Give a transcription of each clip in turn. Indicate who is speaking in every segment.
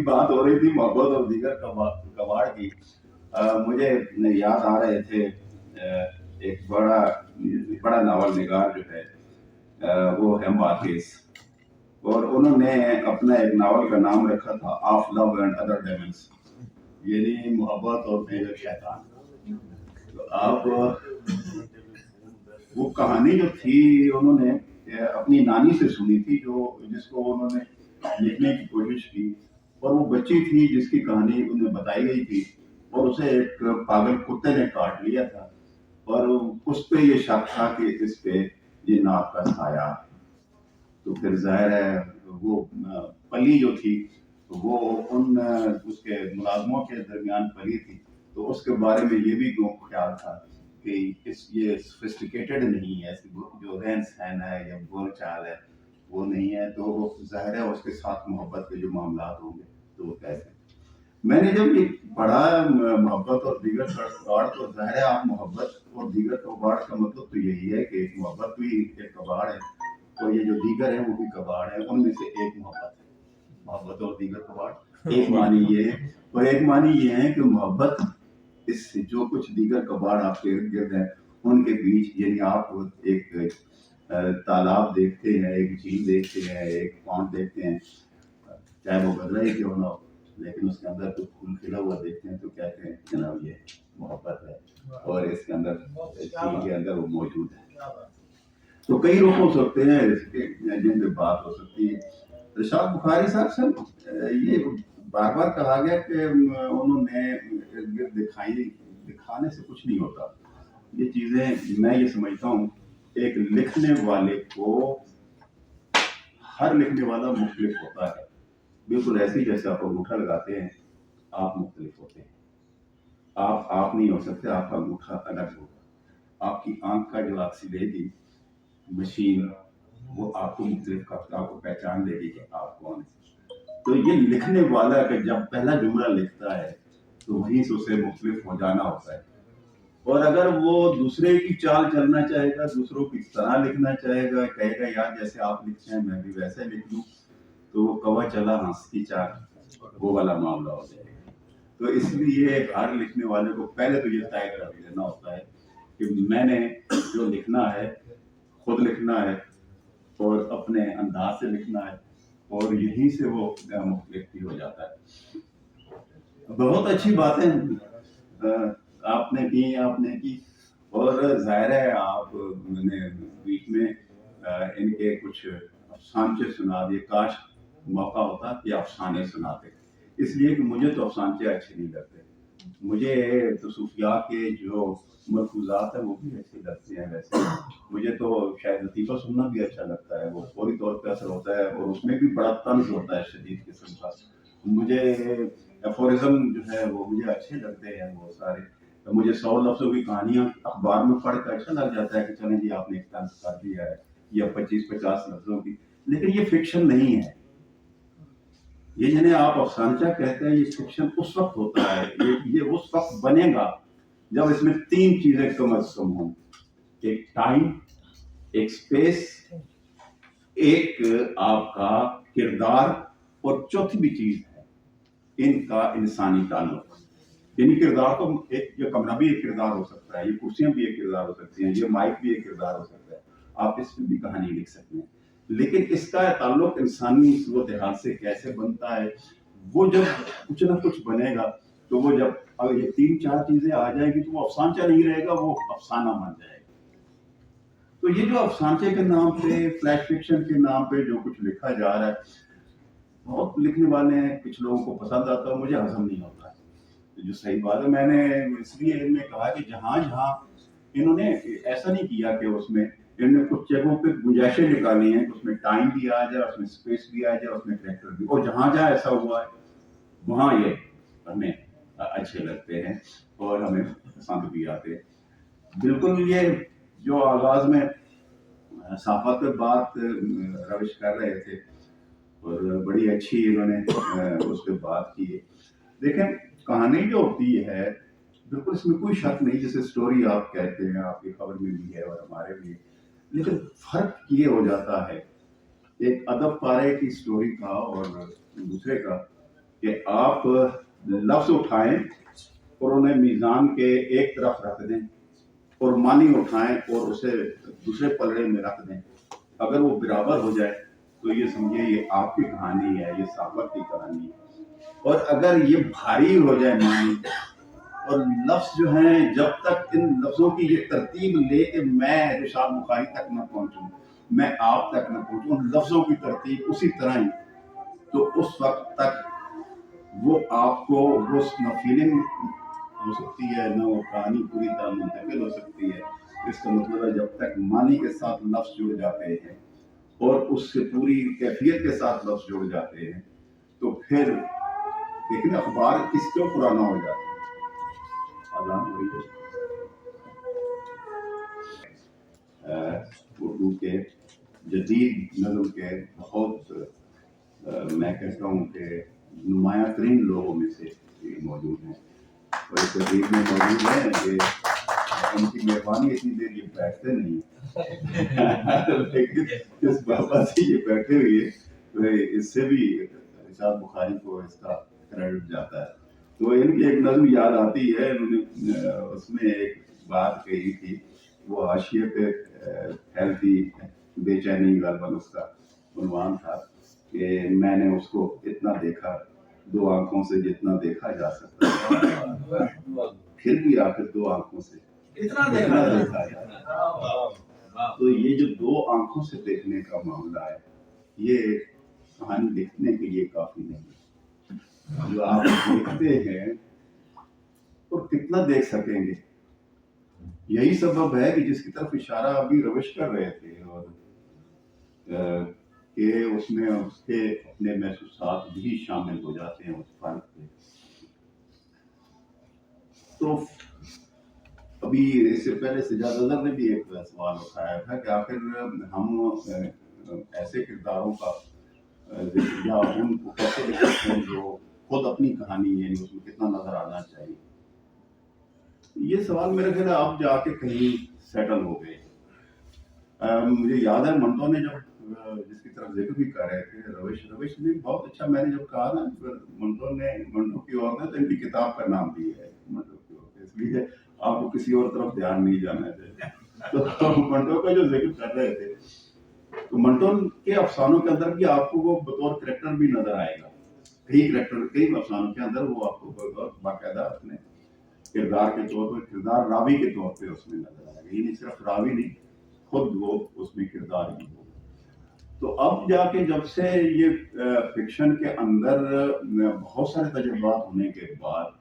Speaker 1: ابھی بات ہو رہی تھی محبت اور دیگر کباڑ کی، مجھے یاد آ رہے تھے ایک بڑا ناول نگار جو ہے وہ ہے مارکیز، اور انہوں نے اپنا ایک ناول کا نام رکھا تھا آف لو اینڈ ادر ڈیمنس، یعنی محبت اور دیگر شیطان۔ تو آپ وہ کہانی جو تھی انہوں نے اپنی نانی سے سنی تھی، جس کو انہوں نے لکھنے کی کوشش کی، اور وہ بچی تھی جس کی کہانی انہیں بتائی گئی تھی، اور اسے ایک پاگل کتے نے کاٹ لیا تھا، اور اس پہ یہ شک تھا کہ اس پہ جنات کا سایہ۔ تو پھر ظاہر ہے وہ پلی جو تھی وہ اس کے ملازموں کے درمیان پلی تھی، تو اس کے بارے میں یہ بھی خیال تھا کہ یہ سوفسٹیکیٹڈ نہیں ہے، جو رہن سہن ہے یا بول چال ہے وہ نہیں ہے، تو ظاہر ہے اس کے ساتھ محبت کے جو معاملات ہوں گے تو وہ کیسے۔ میں نے جب یہ پڑھا محبت اور دیگر کباڑ، تو ظاہر ہے آپ محبت اور دیگر کباڑ کا مطلب تو یہی ہے کہ محبت بھی ایک کباڑ ہے، اور یہ جو دیگر ہیں وہ بھی کباڑ ہیں، ان میں سے ایک محبت ہے۔ محبت اور دیگر کباڑ ایک معنی یہ ہے، اور ایک معنی یہ ہے کہ محبت اس سے جو کچھ دیگر کباڑ آپ کے ارد گرد ہیں ان کے بیچ، یعنی آپ ایک تالاب دیکھتے ہیں، ایک جھیل دیکھتے ہیں، ایک پانڈ دیکھتے ہیں، چاہے وہ بدلا ہی کیوں نہ ہو، لیکن اس کے اندر کچھ پھول کھلا ہوا دیکھتے ہیں تو کہتے ہیں جناب یہ محبت ہے، اور اس کے اندر جھیل کے اندر وہ موجود ہے۔ تو کئی لوگ ہو سکتے ہیں جن پہ بات ہو سکتی ہے۔ ارشاد بخاری صاحب سے یہ بار بار کہا گیا کہ انہوں نے ارد گرد دکھانے سے کچھ نہیں ہوتا۔ یہ چیزیں میں یہ سمجھتا ہوں ایک لکھنے والے کو، ہر لکھنے والا مختلف ہوتا ہے، بالکل ایسے ہی جیسے آپ انگوٹھا لگاتے ہیں آپ مختلف ہوتے ہیں۔ آپ نہیں ہو سکتے، آپ کا انگوٹھا الگ ہوگا، آپ کی آنکھ کا جو آپ سے لے گی مشین وہ آپ کو مختلف کرتا، آپ کو پہچان دے گی کہ آپ کون ہیں۔ تو یہ لکھنے والا کہ جب پہلا جملہ لکھتا ہے تو وہیں سے اسے مختلف ہو جانا ہوتا ہے، اور اگر وہ دوسرے کی چال چلنا چاہے گا، دوسروں کی طرح لکھنا چاہے گا، کہے گا یار جیسے آپ لکھتے ہیں میں بھی ویسے لکھ لوں، تو وہ کوا چلا ہنس کی چال، وہ والا معاملہ ہو جائے گا۔ تو اس لیے ہر لکھنے والے کو پہلے تو یہ طے کر لینا ہوتا ہے کہ میں نے جو لکھنا ہے خود لکھنا ہے، اور اپنے انداز سے لکھنا ہے، اور یہیں سے وہ مختلف بھی ہو جاتا ہے۔ بہت اچھی باتیں آپ نے کی، اور ظاہر ہے آپ نے بیچ میں ان کے کچھ افسانچے سنا دیے، کاش موقع ہوتا کہ افسانے سناتے، اس لیے کہ مجھے تو افسانچے اچھے نہیں لگتے، مجھے تو صوفیاء کے جو ملفوظات ہیں وہ بھی اچھے لگتے ہیں، ویسے مجھے تو شاید لطیفہ سننا بھی اچھا لگتا ہے، وہ فوری طور پہ اثر ہوتا ہے، اور اس میں بھی بڑا طنز ہوتا ہے شدید قسم کا۔ مجھے ایفورزم جو ہے وہ مجھے اچھے لگتے ہیں وہ سارے، مجھے 100 لفظوں کی کہانیاں اخبار میں پڑھ کر اچھا لگ جاتا ہے کہ چلیں جی آپ نے ایک طنز کر دیا ہے، یا 25-50 لفظوں کی، لیکن یہ فکشن نہیں ہے۔ یہ جنہیں آپ افسانچہ کہتے ہیں یہ فکشن اس وقت ہوتا ہے، یہ اس وقت بنے گا جب اس میں 3 چیزیں کم از کم ہوں، ایک ٹائم، ایک سپیس، ایک آپ کا کردار، اور چوتھی بھی چیز ہے ان کا انسانی تعلق۔ یعنی کردار تو یہ کمرہ بھی ایک کردار ہو سکتا ہے، یہ کرسیاں بھی ایک کردار ہو سکتی ہیں، یہ مائک بھی ایک کردار ہو سکتا ہے، آپ اس میں بھی کہانی لکھ سکتے ہیں، لیکن اس کا تعلق انسانی صورتحال سے کیسے بنتا ہے، وہ جب کچھ نہ کچھ بنے گا تو وہ جب اگر یہ 3-4 چیزیں آ جائیں گی تو وہ افسانچہ نہیں رہے گا، وہ افسانہ بن جائے گا۔ تو یہ جو افسانچے کے نام پہ، فلیش فکشن کے نام پہ جو کچھ لکھا جا رہا ہے، بہت لکھنے والے ہیں، کچھ لوگوں کو پسند آتا ہے، مجھے ہضم نہیں ہوتا ہے، جو صحیح بات ہے۔ میں نے اس لیے ان میں کہا کہ جہاں جہاں انہوں نے ایسا نہیں کیا کہ اس میں انہوں نے کچھ جگہوں پہ گنجائشیں نکالی ہیں کہ اس میں ٹائم بھی آ جائے، اس میں اسپیس بھی آ جائے، اس میں کریکٹر بھی، اور جہاں جہاں ایسا ہوا ہے وہاں یہ ہمیں اچھے لگتے ہیں اور ہمیں پسند بھی آتے ہیں۔ بالکل یہ جو آغاز میں صحافت پہ بات روش کر رہے تھے، اور بڑی اچھی انہوں نے اس پہ بات کی ہے۔ دیکھیں کہانی جو ہوتی ہے بالکل اس میں کوئی شک نہیں، جیسے سٹوری آپ کہتے ہیں، آپ کی خبر میں بھی ہے اور ہمارے بھی ہے، لیکن فرق یہ ہو جاتا ہے ایک ادب پارے کی سٹوری کا اور دوسرے کا، کہ آپ لفظ اٹھائیں اور انہیں میزان کے ایک طرف رکھ دیں اور معنی اٹھائیں اور اسے دوسرے پلڑے میں رکھ دیں. اگر وہ برابر ہو جائے تو یہ سمجھے یہ آپ کی کہانی ہے, یہ صحابت کی کہانی ہے. اور اگر یہ بھاری ہو جائے معنی اور لفظ جو ہیں جب تک ان لفظوں کی یہ ترتیب لے کے میں ارشاد بخاری تک نہ پہنچوں, میں آپ تک نہ پہنچوں, ان لفظوں کی ترتیب اسی طرح ہی, تو اس وقت تک وہ آپ کو وہ نہ فیلنگ ہو سکتی ہے نہ وہ کہانی پوری طرح منتقل ہو سکتی ہے. اس کا مطلب ہے جب تک معنی کے ساتھ لفظ جڑ جاتے ہیں اور اس سے پوری کیفیت کے ساتھ لفظ جڑ جاتے ہیں تو پھر دیکھیں اخبار کس کو پرانا ہو جاتا ہے. اردو کے جدید نظم کے بہت میں کہتا ہوں کہ نمایاں ترین لوگوں میں سے موجود ہیں, اور اس تقریب میں موجود ہیں کہ ان کی مہربانی اتنی دیر یہ بیٹھتے نہیں لیکن اس بابا سے یہ بیٹھے ہوئے تو اس سے بھی ارشاد بخاری کو اس کا کریڈٹ جاتا ہے. تو ان کی ایک نظم یاد آتی ہے, انہوں نے اس میں ایک بات کہی تھی, وہ حاشیے پہ پھیلتی بے چینی غالباً اس کا عنوان تھا کہ میں نے اس کو اتنا دیکھا دو آنکھوں سے جتنا دیکھا جا سکتا پھر بھی آخر دو آنکھوں سے اتنا دیکھا جا سکتا. تو یہ جو دو آنکھوں سے دیکھنے کا معاملہ ہے یہ کہانی لکھنے کے لیے کافی نہیں. جو آپ دیکھتے ہیں اور کتنا دیکھ سکیں گے, یہی سبب ہے کہ جس کی طرف اشارہ ابھی روش کر رہے تھے, اور کہ اس میں اس کے اپنے محسوسات بھی شامل ہو جاتے ہیں اس فرق پہ. تو ابھی اس سے پہلے سجاد اظہر نے بھی ایک سوال اٹھایا تھا کہ آخر ہم ایسے کرداروں کا یا ان کو کیسے لکھ سکتے ہیں جو خود اپنی کہانی یعنی اس میں کتنا نظر آنا چاہیے. یہ سوال میرے خیال آپ جا کے کہیں سیٹل ہو گئے. مجھے یاد ہے منٹو نے جب جس کی طرف ذکر بھی کر رہے تھے روش نے بہت اچھا, میں نے جب کہا نا منٹو کی عورت ہے تو ان کی کتاب کا نام بھی ہے منٹو کی عورت, اس لیے آپ کو کسی اور طرف دھیان نہیں جانا چاہیے. تو منٹو کا جو ذکر کر رہے تھے تو منٹو کے افسانوں کے اندر بھی آپ کو وہ بطور کریکٹر بھی نظر آئے گا. کئی افسانوں کے اندر وہ آپ کو بطور باقاعدہ اپنے کردار کے طور پر, کردار راوی کے طور پہ اس میں نظر آئے گا. یہ نہیں صرف راوی نہیں, خود وہ اس میں کردار ہی ہو. تو اب جا کے جب سے یہ فکشن کے اندر بہت سارے تجربات ہونے کے بعد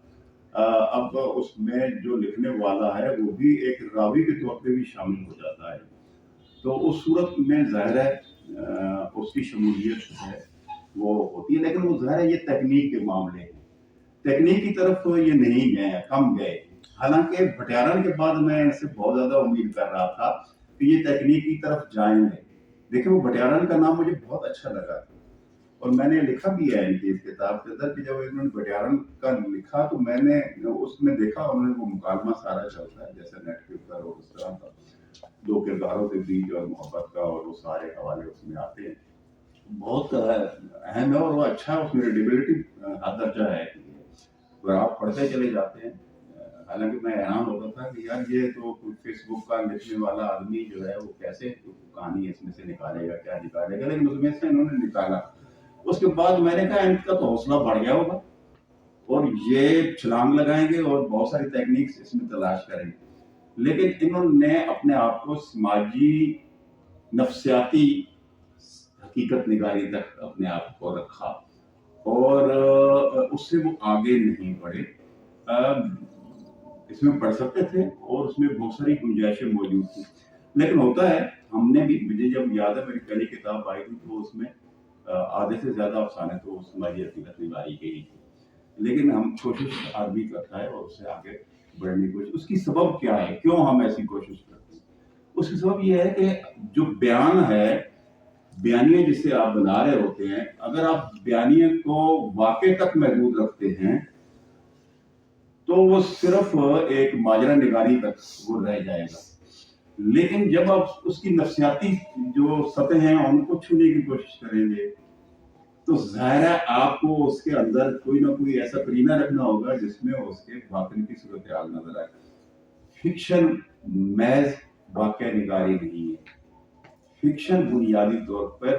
Speaker 1: اب اس میں جو لکھنے والا ہے وہ بھی ایک راوی کے طور پہ بھی شامل ہو جاتا ہے. تو اس صورت میں ظاہر ہے اس کی شمولیت ہے وہ ہوتی ہے, لیکن وہ ظاہر ہے یہ تکنیک کے معاملے ہیں, تکنیک کی طرف یہ نہیں گئے, کم گئے. حالانکہ بھٹیارن کے بعد میں اس سے بہت زیادہ امید کر رہا تھا کہ یہ تکنیک کی طرف جائیں گے. دیکھیں وہ بھٹیارن کا نام مجھے بہت اچھا لگا اور میں نے لکھا بھی ہے ان کی اس کتاب کے اندر کہ جب انہوں نے بھٹیارن کا لکھا تو میں نے اس میں دیکھا انہوں نے وہ مکالمہ سارا چلتا ہے جیسے نیٹ کے اوپر اور اس طرح کا دو کرداروں کے بیچ اور محبت کا اور وہ سارے حوالے اس میں آتے ہیں. بہت اہم ہے اور وہ اچھا اس میں ریڈیبلٹی حد درجہ ہے. اگر آپ پڑھتے چلے جاتے ہیں, حالانکہ میں حیران ہوتا تھا کہ یار یہ تو فیس بک کا لکھنے والا آدمی جو ہے وہ کیسے کہانی اس میں سے نکالے گا, کیا نکالے گا, لیکن اس میں سے انہوں نے نکالا. اس کے بعد میں نے کہا ان کا تو حوصلہ بڑھ گیا ہوگا اور یہ چھلانگ لگائیں گے اور بہت ساری ٹیکنیکس اس میں تلاش کریں گے. لیکن انہوں نے اپنے آپ کو سماجی نفسیاتی حقیقت نگاری تک اپنے آپ کو رکھا اور اس سے وہ آگے نہیں بڑھے. اس میں پڑھ سکتے تھے اور اس میں بہت ساری گنجائشیں موجود تھیں, لیکن ہوتا ہے ہم نے بھی, مجھے جب یاد ہے میری پہلی کتاب آئی تھی تو اس میں آدھے سے زیادہ افسانے تو سماجی حقیقت نگاری کے ہی تھی, لیکن ہم کوشش آدمی کرتا ہے اور اس سے آگے بڑھنے کی کوشش. اس کی سبب کیا ہے, کیوں ہم ایسی کوشش کرتے ہیں؟ اس کی سبب یہ ہے کہ جو بیان ہے, بیانیے جسے آپ بنا رہے ہوتے ہیں, اگر آپ بیانیے کو واقع تک محدود رکھتے ہیں تو وہ صرف ایک ماجرا نگاری تک وہ رہ جائے گا. لیکن جب آپ اس کی نفسیاتی جو سطح ہیں ان کو چھونے کی کوشش کریں گے تو ظاہر ہے آپ کو اس کے اندر کوئی نہ کوئی ایسا کرینہ رکھنا ہوگا جس میں اس کے باطن کی صورتحال نظر آئے. فکشن محض واقعہ نگاری نہیں ہے. فکشن بنیادی طور پر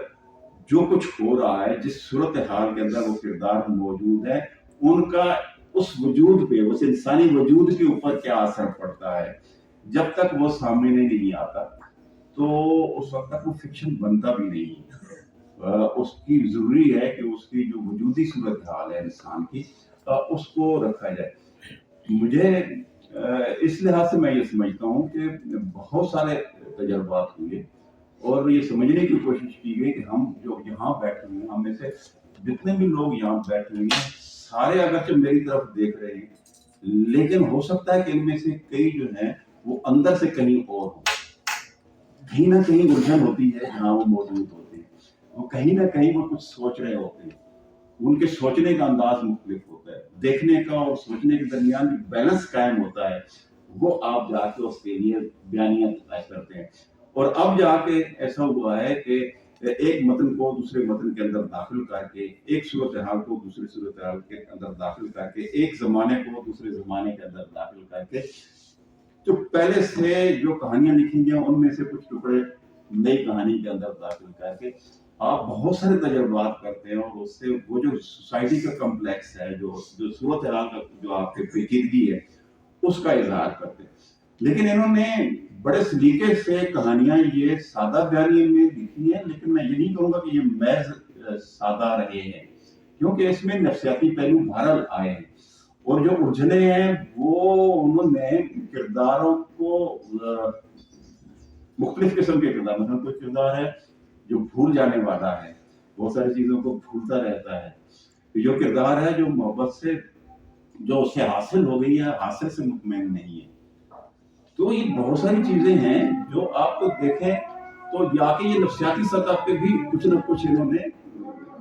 Speaker 1: جو کچھ ہو رہا ہے، جس صورتحال کے اندر وہ کردار موجود ہے، ان کا اس وجود پہ، اس انسانی وجود کے اوپر کیا اثر پڑتا ہے، جب تک وہ سامنے نہیں آتا تو اس وقت تک وہ فکشن بنتا بھی نہیں ہے. اس کی ضروری ہے کہ اس کی جو وجودی صورتحال ہے انسان کی، اس کو رکھا جائے. مجھے اس لحاظ سے میں یہ سمجھتا ہوں کہ بہت سارے تجربات ہوئے اور یہ سمجھنے کی کوشش کی گئی کہ ہم جو یہاں بیٹھے ہوئے ہیں، ہم میں سے جتنے بھی لوگ یہاں بیٹھے ہوئے ہیں، سارے اگرچہ میری طرف دیکھ رہے ہیں، لیکن ہو سکتا ہے کہ ان میں سے کئی جو ہیں وہ اندر سے کہیں اور ہوں. کہیں نہ کہیں الجھن ہوتی ہے جہاں وہ موجود ہوتے ہیں. وہ کہیں نہ کہیں وہ کچھ سوچ رہے ہوتے ہیں. ان کے سوچنے کا انداز مختلف ہوتا ہے. دیکھنے کا اور سوچنے کے درمیان جو بیلنس قائم ہوتا ہے، وہ آپ جا کے اس کے لیے بیانیہ تلاش کرتے ہیں. اور اب جا کے ایسا ہوا ہے کہ ایک متن کو دوسرے متن کے اندر داخل کر کے، ایک صورتحال کو دوسرے صورتحال کے اندر داخل کر کے، ایک زمانے کو دوسرے زمانے کے اندر داخل کر کے، جو پہلے سے جو کہانیاں لکھی گئی ان میں سے کچھ ٹکڑے نئی کہانی کے اندر داخل کر کے آپ بہت سارے تجربات کرتے ہیں. اور اس سے وہ جو سوسائٹی کا کمپلیکس ہے، جو صورتحال کا جو آپ کے پیچیدگی ہے، اس کا اظہار کرتے ہیں. لیکن انہوں نے بڑے سلیقے سے کہانیاں یہ سادہ بیانی میں لکھی ہیں، لیکن میں یہ نہیں کہوں گا کہ یہ محض سادہ رہے ہیں، کیونکہ اس میں نفسیاتی پہلو بہرحال آئے ہیں. اور جو الجھنے ہیں وہ انہوں نے کرداروں کو مختلف قسم کے کردار، مثلا کوئی کردار ہے جو بھول جانے والا ہے، بہت ساری چیزوں کو بھولتا رہتا ہے. جو کردار ہے جو محبت سے جو اسے حاصل ہو گئی ہے، حاصل سے مطمئن نہیں ہے. تو یہ بہت ساری چیزیں ہیں جو آپ کو دیکھیں تو یا کہ یہ نفسیاتی سطح پہ بھی کچھ نہ کچھ انہوں نے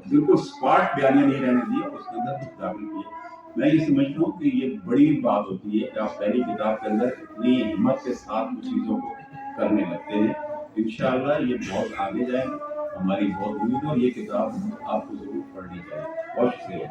Speaker 1: بالکل اسپاٹ بیانیہ نہیں رہنے دیا، اس کے اندر کچھ داخل کیا. میں یہ سمجھتا ہوں کہ یہ بڑی بات ہوتی ہے کہ آپ پہلی کتاب کے اندر اتنی ہمت کے ساتھ کچھ چیزوں کو کرنے لگتے ہیں. انشاءاللہ یہ بہت آگے جائیں، ہماری بہت امید ہے، اور یہ کتاب آپ کو ضرور پڑھنی چاہیے. بہت شکریہ.